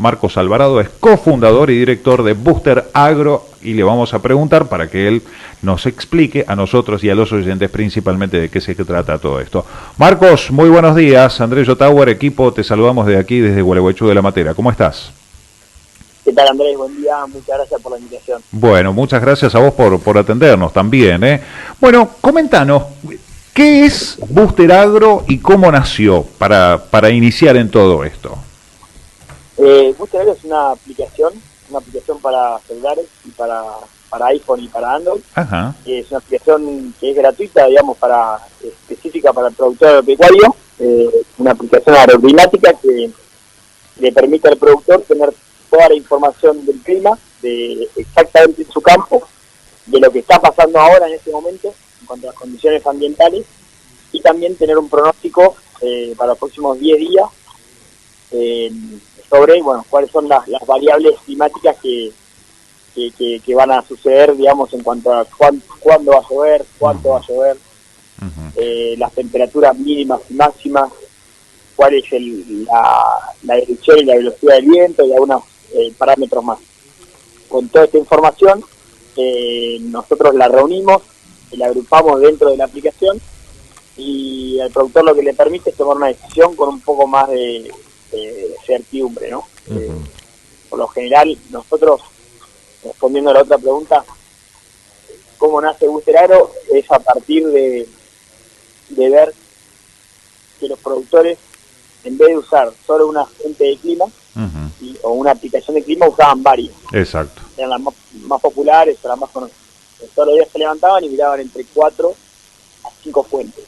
Marcos Alvarado es cofundador y director de Booster Agro y le vamos a preguntar para que él nos explique a nosotros y a los oyentes principalmente de qué se trata todo esto. Marcos, muy buenos días. Andrés Yotower, equipo, te saludamos de aquí, desde Gualeguaychú de la Matera. ¿Cómo estás? ¿Qué tal, Andrés? Buen día, muchas gracias por la invitación. Bueno, muchas gracias a vos por atendernos también, ¿eh? Bueno, coméntanos, ¿qué es Booster Agro y cómo nació para iniciar en todo esto? Booster Agro es una aplicación para celulares y para iPhone y para Android. Ajá. Es una aplicación que es gratuita, digamos, específica para el productor agropecuario. Una aplicación aeroclimática que le permite al productor tener toda la información del clima, de exactamente en su campo, de lo que está pasando ahora en este momento en cuanto a las condiciones ambientales, y también tener un pronóstico para los próximos 10 días sobre, bueno, cuáles son las variables climáticas que van a suceder, digamos, en cuanto a cuándo va a llover, cuánto va a llover, las temperaturas mínimas y máximas, cuál es la dirección y la velocidad del viento y algunos parámetros más. Con toda esta información, nosotros la reunimos, la agrupamos dentro de la aplicación y al productor lo que le permite es tomar una decisión con un poco más de certidumbre, ¿no? Por lo general, nosotros, respondiendo a la otra pregunta, ¿cómo nace Booster Agro? Es a partir de ver que los productores, en vez de usar solo una fuente de clima o una aplicación de clima, usaban varias. Exacto. Eran las más populares o las más conocidas. Todos los días se levantaban y miraban entre 4 a 5 fuentes.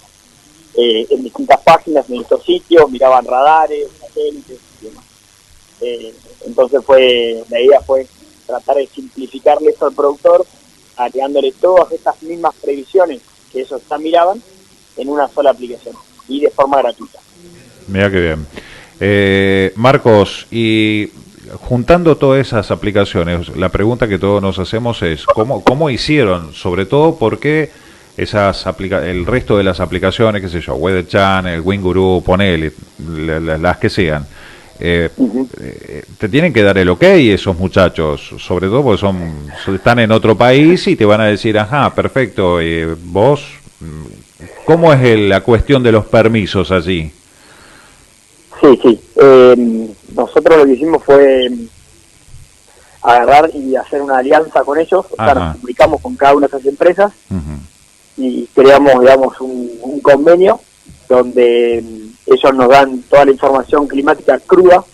En distintas páginas, en estos sitios, miraban radares, satélites y demás. Entonces la idea fue tratar de simplificarle esto al productor, agregándole todas estas mismas previsiones que ellos ya miraban en una sola aplicación y de forma gratuita. Mira qué bien. Marcos, y juntando todas esas aplicaciones, la pregunta que todos nos hacemos es, ¿cómo hicieron? Sobre todo porque el resto de las aplicaciones, qué sé yo, Weather Channel, Winguru, ponele, las que sean, te tienen que dar el ok esos muchachos, sobre todo porque están en otro país y te van a decir, ajá, perfecto, vos, ¿cómo es la cuestión de los permisos allí? Sí. Nosotros lo que hicimos fue agarrar y hacer una alianza con ellos, o sea, nos comunicamos con cada una de esas empresas y creamos, digamos, un convenio donde ellos nos dan toda la información climática cruda,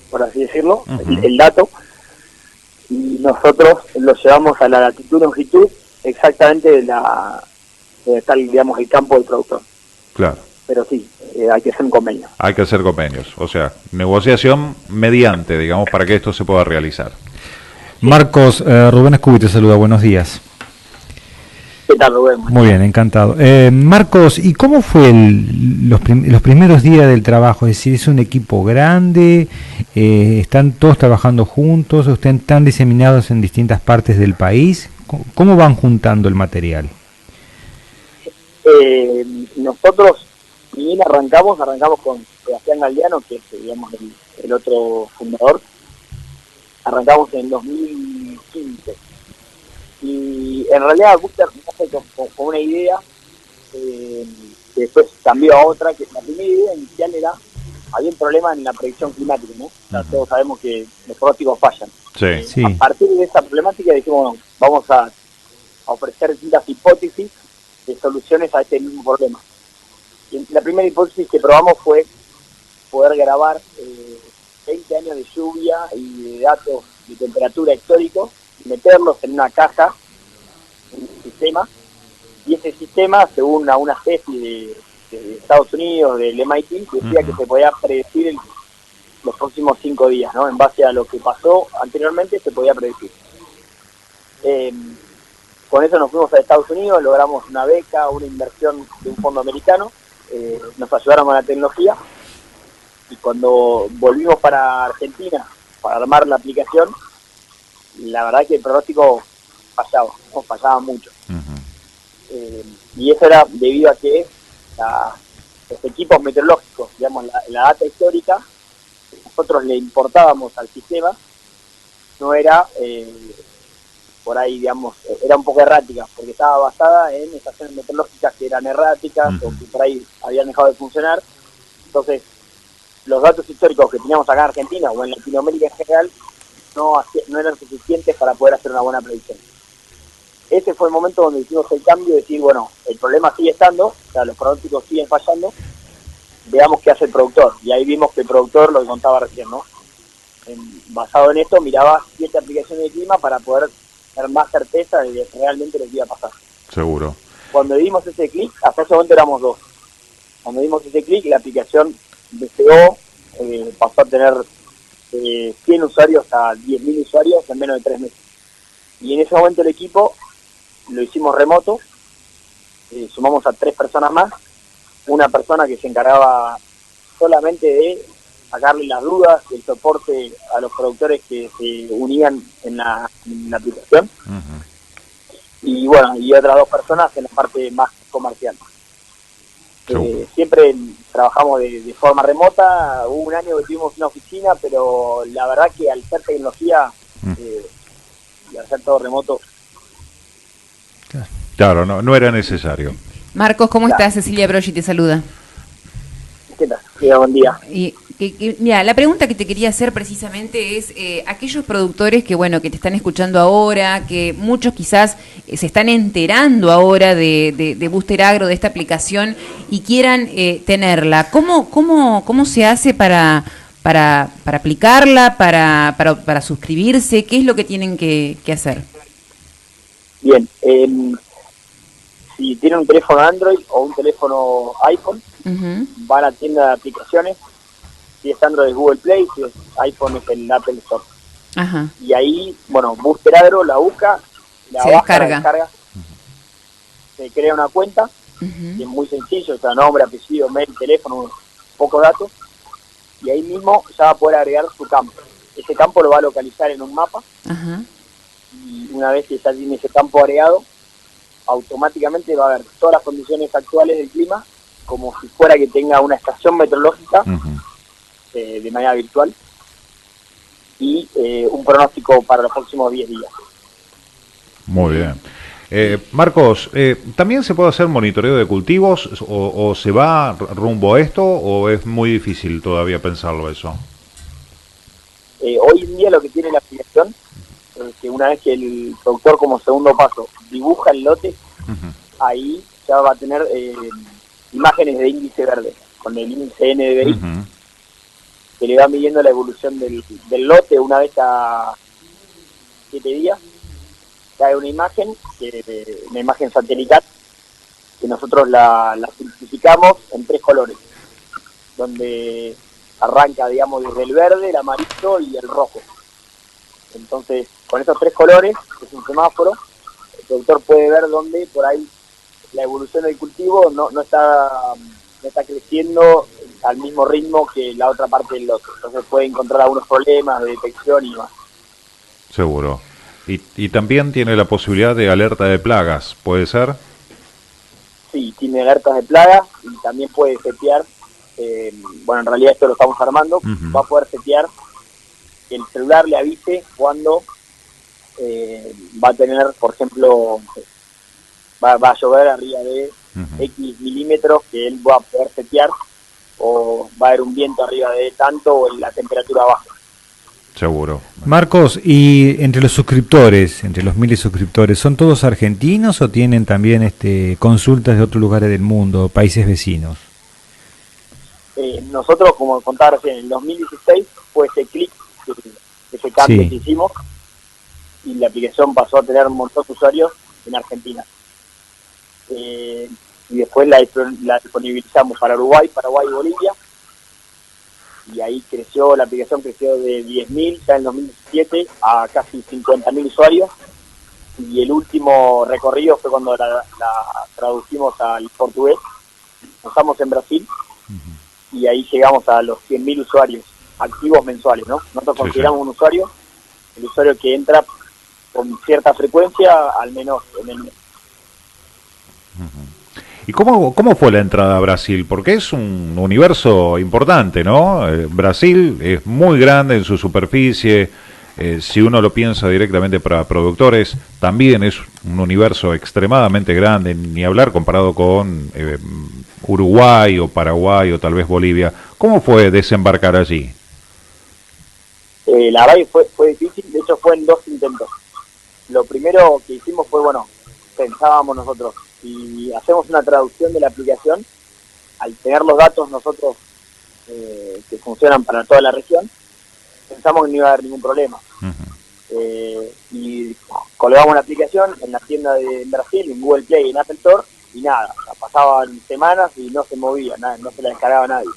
por así decirlo, el dato, y nosotros lo llevamos a la latitud y longitud exactamente de está, digamos, el campo del productor. Claro. Pero sí, hay que hacer un convenio. Hay que hacer convenios, o sea, negociación mediante, digamos, para que esto se pueda realizar. Marcos, Rubén Escubi te saluda, buenos días. ¿Qué tal, Rubén? Muy bien, encantado. Marcos, ¿y cómo fue los primeros días del trabajo? Es decir, ¿es un equipo grande? ¿Están todos trabajando juntos? ¿Están diseminados en distintas partes del país? ¿Cómo van juntando el material? Nosotros, ni bien arrancamos con Sebastián Galdiano, que es, digamos, el otro fundador. Arrancamos en 2015. Y en realidad Booster nace con una idea que después cambió a otra, que la primera idea inicial había un problema en la predicción climática, ¿no? O sea, todos sabemos que los pronósticos fallan. Sí. A partir de esa problemática dijimos, bueno, vamos a ofrecer distintas hipótesis de soluciones a este mismo problema. Y la primera hipótesis que probamos fue poder grabar 20 años de lluvia y de datos de temperatura históricos y meterlos en una caja, en un sistema, y ese sistema, según una GESI de Estados Unidos, del MIT, decía que se podía predecir los próximos 5 días, ¿no? En base a lo que pasó anteriormente se podía predecir. Con eso nos fuimos a Estados Unidos, logramos una beca, una inversión de un fondo americano, nos ayudaron con la tecnología, y cuando volvimos para Argentina para armar la aplicación, la verdad que el pronóstico fallaba mucho. Y eso era debido a que los equipos meteorológicos, digamos, la data histórica nosotros le importábamos al sistema no era, por ahí, digamos, era un poco errática, porque estaba basada en estaciones meteorológicas que eran erráticas o que por ahí habían dejado de funcionar. Entonces, los datos históricos que teníamos acá en Argentina o en Latinoamérica en general no eran suficientes para poder hacer una buena predicción. Ese fue el momento donde hicimos el cambio de decir, bueno, el problema sigue estando, o sea, los pronósticos siguen fallando, veamos qué hace el productor. Y ahí vimos que el productor, lo que contaba recién, ¿no? Basado en esto, miraba 7 aplicaciones de clima para poder tener más certeza de que realmente les iba a pasar. Seguro. Cuando dimos ese clic, hasta ese momento éramos 2. Cuando dimos ese clic, la aplicación despegó, pasó a tener 100 usuarios a 10.000 usuarios en menos de 3 meses. Y en ese momento el equipo lo hicimos remoto, sumamos a 3 personas más, una persona que se encargaba solamente de sacarle las dudas, el soporte a los productores que se unían en la aplicación, y bueno, y otras 2 personas en la parte más comercial. Siempre trabajamos de forma remota. Hubo un año que tuvimos una oficina, pero la verdad que al ser tecnología y al ser todo remoto, claro, no era necesario. Marcos, ¿cómo estás? Cecilia Broggi te saluda. ¿qué tal? Buen día. Mira, la pregunta que te quería hacer precisamente es aquellos productores que, bueno, que te están escuchando ahora, que muchos quizás se están enterando ahora de Booster Agro, de esta aplicación, y quieran tenerla. ¿Cómo se hace para aplicarla, para suscribirse? ¿Qué es lo que tienen que hacer? Bien, si tienen un teléfono Android o un teléfono iPhone, van a tienda de aplicaciones. Si es Android es Google Play, si es iPhone es el Apple Store. Ajá. Y ahí, bueno, Booster Agro la busca, la se baja, descarga. la descarga, se crea una cuenta, y es muy sencillo, o sea, nombre, apellido, mail, teléfono, pocos datos, y ahí mismo ya va a poder agregar su campo. Ese campo lo va a localizar en un mapa, y una vez que ya tiene ese campo agregado, automáticamente va a ver todas las condiciones actuales del clima, como si fuera que tenga una estación meteorológica, de manera virtual, y un pronóstico para los próximos 10 días. Muy bien. Marcos, ¿también se puede hacer monitoreo de cultivos o se va rumbo a esto o es muy difícil todavía pensarlo eso? Hoy en día lo que tiene la aplicación es que una vez que el productor como segundo paso dibuja el lote, ahí ya va a tener imágenes de índice verde, con el índice NDVI, que le va midiendo la evolución del lote una vez a 7 días. Cae una imagen satelital, que nosotros la simplificamos en 3 colores, donde arranca, digamos, desde el verde, el amarillo y el rojo. Entonces, con esos 3 colores, que es un semáforo, el productor puede ver dónde por ahí la evolución del cultivo no está creciendo al mismo ritmo que la otra parte del lote. Entonces puede encontrar algunos problemas de detección y más. Seguro. Y también tiene la posibilidad de alerta de plagas, ¿puede ser? Sí, tiene alertas de plagas y también puede setear, bueno, en realidad esto lo estamos armando, va a poder setear que el celular le avise cuando va a tener, por ejemplo, va a llover arriba de X milímetros, que él va a poder setear, o va a haber un viento arriba de tanto, o la temperatura baja. Seguro. Marcos, y entre los suscriptores, entre los miles de suscriptores, ¿son todos argentinos o tienen también consultas de otros lugares del mundo, países vecinos? Nosotros, como contaba recién, en el 2016 fue ese clic, ese cambio que hicimos, y la aplicación pasó a tener un montón de usuarios en Argentina. Y después la disponibilizamos para Uruguay, Paraguay y Bolivia, y ahí la aplicación creció de 10.000 ya en 2017 a casi 50.000 usuarios, y el último recorrido fue cuando la traducimos al portugués. Estamos en Brasil, y ahí llegamos a los 100.000 usuarios activos mensuales, ¿no? Nosotros consideramos un usuario, el usuario que entra con cierta frecuencia, al menos en el mes. ¿Y cómo fue la entrada a Brasil? Porque es un universo importante, ¿no? Brasil es muy grande en su superficie. Si uno lo piensa directamente para productores, también es un universo extremadamente grande, ni hablar comparado con Uruguay o Paraguay o tal vez Bolivia. ¿Cómo fue desembarcar allí? La verdad que fue difícil, de hecho fue en 2 intentos. Lo primero que hicimos fue, pensábamos nosotros, si hacemos una traducción de la aplicación, al tener los datos nosotros que funcionan para toda la región, pensamos que no iba a haber ningún problema. Y colgamos la aplicación en la tienda de Brasil, en Google Play y en Apple Store, y nada, pasaban semanas y no se movía, no se la descargaba nadie.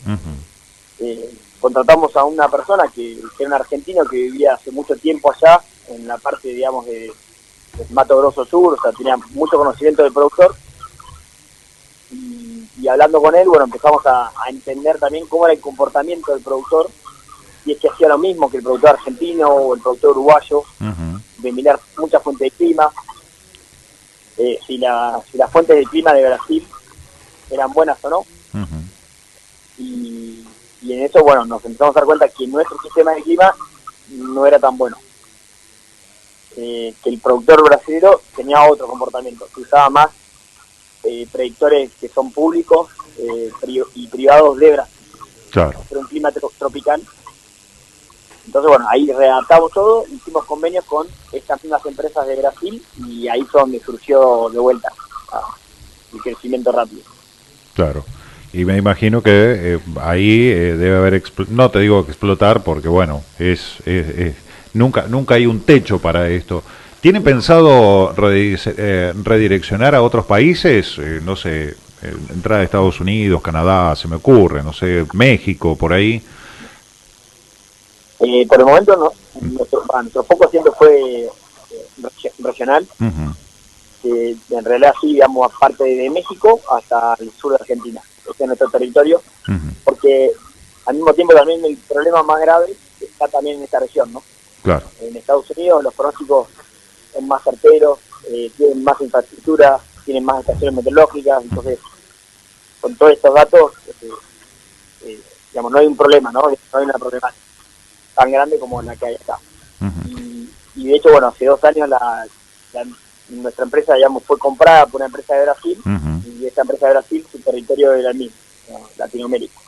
Contratamos a una persona que era un argentino que vivía hace mucho tiempo allá, en la parte, digamos, de Mato Grosso Sur, o sea, tenía mucho conocimiento del productor, y hablando con él, empezamos a entender también cómo era el comportamiento del productor, y es que hacía lo mismo que el productor argentino o el productor uruguayo, de mirar muchas fuentes de clima, si las fuentes de clima de Brasil eran buenas o no, y en eso, nos empezamos a dar cuenta que nuestro sistema de clima no era tan bueno, que el productor brasileño tenía otro comportamiento, que usaba más predictores que son públicos y privados de Brasil. Claro. Era un clima tropical. Entonces, ahí readaptamos todo, hicimos convenios con estas mismas empresas de Brasil y ahí fue donde surgió de vuelta el crecimiento rápido. Claro. Y me imagino que ahí debe haber, no te digo que explotar, porque nunca hay un techo para esto. ¿Tienen pensado redireccionar a otros países? No sé, entrar a Estados Unidos, Canadá, se me ocurre, no sé, México, por ahí. Por el momento no, nuestro foco siempre fue regional, en realidad sí, digamos, aparte de México hasta el sur de Argentina, este es nuestro territorio, porque al mismo tiempo también el problema más grave está también en esta región, ¿no? Claro. En Estados Unidos los pronósticos son más certeros, tienen más infraestructura, tienen más estaciones meteorológicas, entonces con todos estos datos, digamos, no hay un problema, ¿no? No hay una problemática tan grande como la que hay acá. Y de hecho, hace 2 años nuestra empresa, digamos, fue comprada por una empresa de Brasil, y esta empresa de Brasil, su territorio era el mismo, Latinoamérica.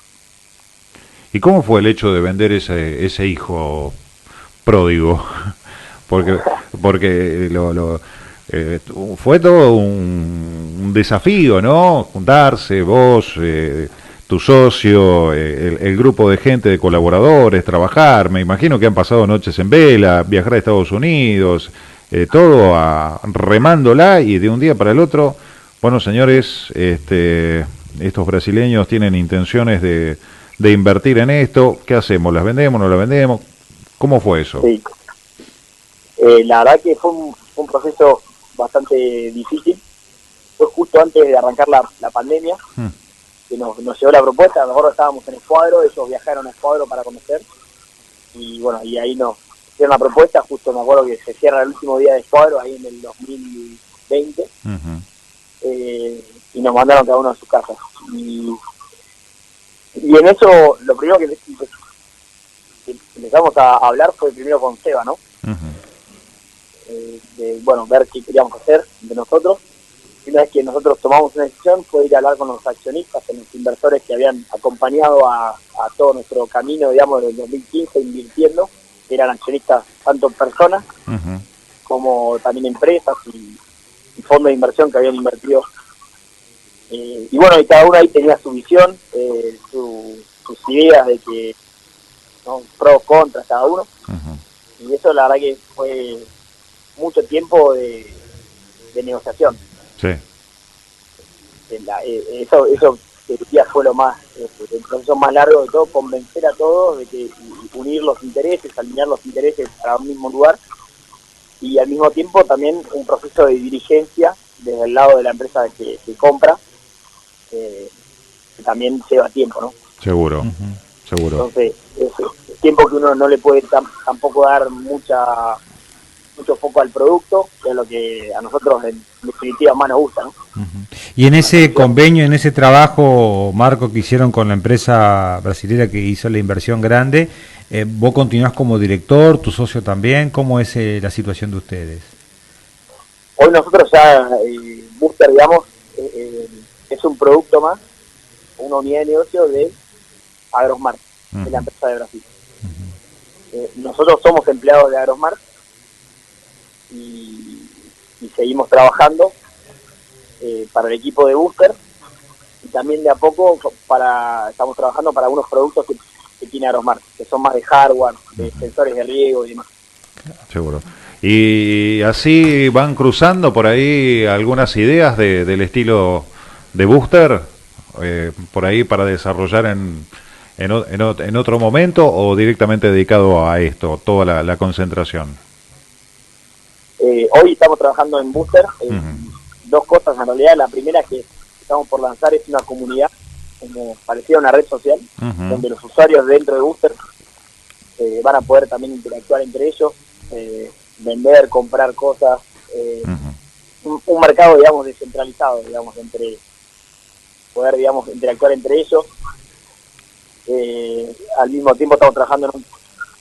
¿Y cómo fue el hecho de vender ese hijo pródigo? Porque fue todo un desafío, ¿no? Juntarse, vos, tu socio, el grupo de gente, de colaboradores, trabajar. Me imagino que han pasado noches en vela, viajar a Estados Unidos, todo remándola, y de un día para el otro, señores, estos brasileños tienen intenciones de invertir en esto. ¿Qué hacemos? ¿Las vendemos? ¿No las vendemos? ¿Cómo fue eso? Sí. La verdad que fue un proceso bastante difícil. Fue justo antes de arrancar la pandemia que nos llegó la propuesta. Nosotros estábamos en Escuadro, ellos viajaron a Escuadro para conocer, y y ahí nos hicieron la propuesta. Justo me acuerdo que se cierra el último día de Escuadro, ahí en el 2020, y nos mandaron cada uno a sus casas. Y en eso, lo primero que empezamos a hablar fue primero con Seba, ¿no? Ver qué queríamos hacer de nosotros. Y una vez que nosotros tomamos una decisión, fue ir a hablar con los accionistas, con los inversores que habían acompañado a todo nuestro camino, digamos, desde el 2015 invirtiendo, que eran accionistas tanto personas como también empresas y fondos de inversión que habían invertido. Y cada uno ahí tenía su visión, sus ideas de que, ¿no?, pros, contras cada uno. Y eso la verdad que fue mucho tiempo de negociación. Sí. Eso ya fue el proceso más largo de todo, convencer a todos de que unir los intereses, alinear los intereses para un mismo lugar, y al mismo tiempo también un proceso de dirigencia desde el lado de la empresa que compra, que también lleva tiempo, ¿no? Seguro, seguro. Entonces, es tiempo que uno no le puede tampoco dar mucha mucho foco al producto, que es lo que a nosotros en definitiva más nos gusta, ¿no? Ujú. Y en ese convenio, en ese trabajo, Marco, que hicieron con la empresa brasilera que hizo la inversión grande, vos continuás como director, tu socio también, ¿cómo es la situación de ustedes? Hoy nosotros ya, Booster, digamos, es un producto más, una unidad de negocio de Agrosmart, de la empresa de Brasil. Nosotros somos empleados de Agrosmart y seguimos trabajando para el equipo de Booster, y también de a poco estamos trabajando para algunos productos que tiene Agrosmart, que son más de hardware, de sensores de riego y demás. Seguro. Y así van cruzando por ahí algunas ideas del estilo de Booster, por ahí para desarrollar en otro momento, o directamente dedicado a esto, toda la concentración. Hoy estamos trabajando en Booster, dos cosas en realidad. La primera que estamos por lanzar es una comunidad como parecida a una red social, donde los usuarios dentro de Booster van a poder también interactuar entre ellos, vender, comprar cosas, un mercado, digamos, descentralizado, digamos, poder, digamos, interactuar entre ellos. Al mismo tiempo estamos trabajando en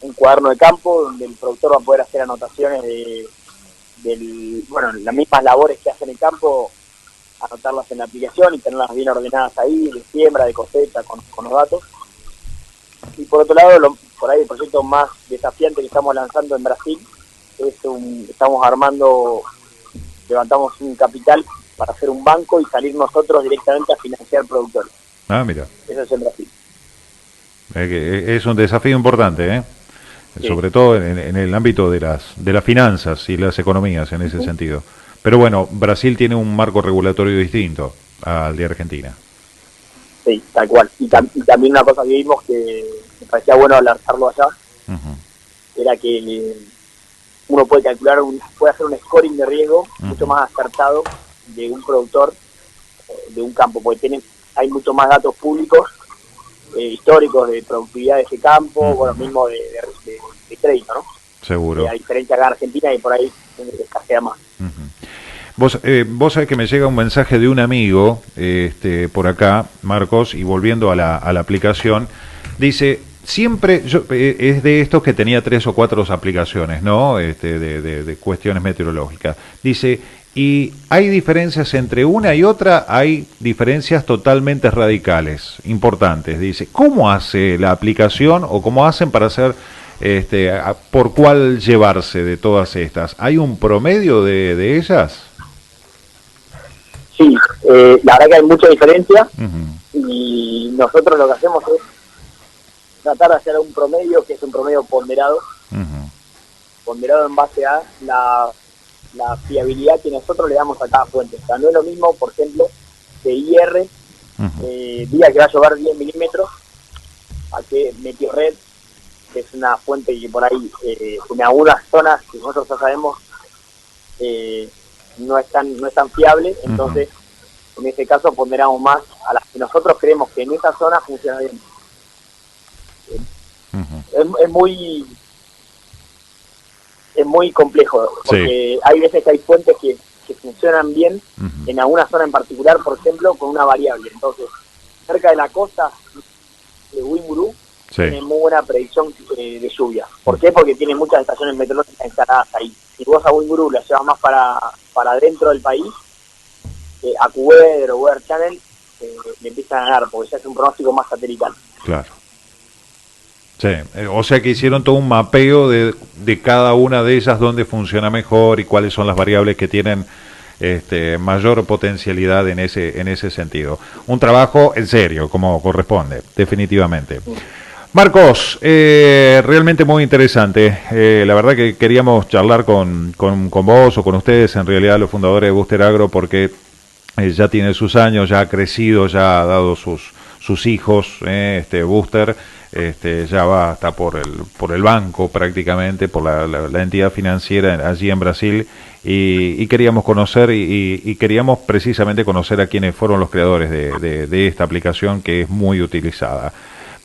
un cuaderno de campo donde el productor va a poder hacer anotaciones las mismas labores que hace en el campo, anotarlas en la aplicación y tenerlas bien ordenadas ahí, de siembra, de cosecha, con los datos. Y por otro lado, por ahí el proyecto más desafiante que estamos lanzando en Brasil levantamos un capital para hacer un banco y salir nosotros directamente a financiar productores. Ah, mira. Eso es en Brasil. Es un desafío importante, ¿eh? Sí. Sobre todo en el ámbito de las finanzas y las economías en ese sentido. Pero bueno, Brasil tiene un marco regulatorio distinto al de Argentina. Sí, tal cual. Y también una cosa que vimos que me parecía bueno lanzarlo allá, era que uno puede calcular, puede hacer un scoring de riesgo mucho más acertado de un productor de un campo, porque hay mucho más datos públicos, históricos de productividad de ese campo, bueno, mismo de crédito, ¿no? Seguro. A diferencia acá en Argentina, y por ahí escasea más. Vos sabés que me llega un mensaje de un amigo por acá, Marcos, y volviendo a la aplicación, dice, siempre, es de estos que tenía 3 o 4 aplicaciones, ¿no? De cuestiones meteorológicas. Dice, y hay diferencias entre una y otra, hay diferencias totalmente radicales, importantes. Dice, ¿cómo hace la aplicación o cómo hacen para hacer, por cuál llevarse de todas estas? ¿Hay un promedio de ellas? Sí, la verdad que hay mucha diferencia, y nosotros lo que hacemos es tratar de hacer un promedio, que es un promedio ponderado, ponderado en base a la fiabilidad que nosotros le damos a cada fuente. O sea, no es lo mismo, por ejemplo, que IR diga que va a llover 10 milímetros, a que Meteorred, que es una fuente que por ahí en algunas zonas que nosotros ya sabemos no es tan fiable. Entonces en este caso ponderamos más a las que nosotros creemos que en esa zona funciona bien. Es muy complejo, porque hay veces que hay fuentes que funcionan bien en alguna zona en particular, por ejemplo, con una variable. Entonces, cerca de la costa de Winburu tiene muy buena predicción de lluvia. ¿Por qué? Porque tiene muchas estaciones meteorológicas instaladas ahí. Si vos a Winburu la llevas más para dentro del país, a QWeather o Weather Channel le empiezan a ganar, porque ya es un pronóstico más satelital. Claro. Sí, o sea que hicieron todo un mapeo de cada una de ellas, dónde funciona mejor y cuáles son las variables que tienen mayor potencialidad en ese sentido. Un trabajo en serio, como corresponde, definitivamente. Marcos, realmente muy interesante. La verdad que queríamos charlar con vos o con ustedes, en realidad los fundadores de Booster Agro, porque ya tiene sus años, ya ha crecido, ya ha dado sus hijos, Booster. Ya va hasta por el banco prácticamente, por la entidad financiera allí en Brasil, y queríamos conocer y queríamos precisamente conocer a quienes fueron los creadores de esta aplicación, que es muy utilizada.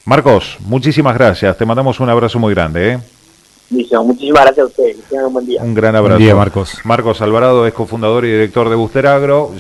Marcos, muchísimas gracias, te mandamos un abrazo muy grande. Listo, muchísimas gracias a ustedes, que tengan un buen día. Un gran abrazo. Buen día, Marcos. Marcos Alvarado es cofundador y director de Booster Agro.